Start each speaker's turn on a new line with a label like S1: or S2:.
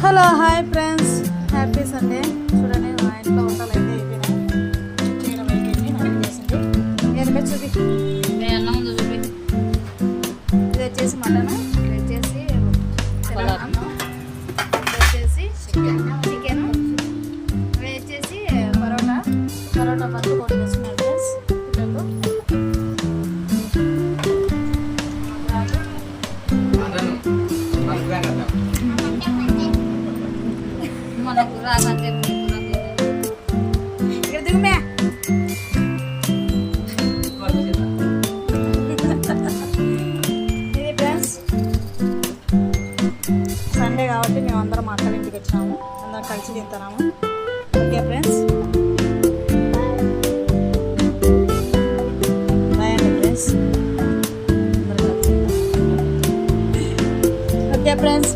S1: Hello hi friends, happy Sunday. చూడండి మా ఇంట్లో వంటలు అయితే అయిపోయినాయి, చేయడం అయిపోయింది, నాకు చేసింది ఏదైనా చూపి
S2: అన్నం ఉంది చూపి.
S1: ఇది వచ్చేసి మటన్, ఇది వచ్చేసి అన్నం, ఇది వచ్చేసి చికెన్, ఇవి వచ్చేసి పరోటా పట్టు కొట్టి తెచ్చుకున్నారు ఫ్రెండ్స్ పిల్లలు.
S2: మనకు రాదంటే
S1: ఇక్కడ దిగుమే ఇది ఫ్రెండ్స్ సండే కాబట్టి మేము అందరం మా అక్కల ఇంటికి వచ్చినాము, అందరం కలిసి తింటున్నాము. ఓకే ఫ్రెండ్స్, బాయ్ అండి ఫ్రెండ్స్. Okay friends.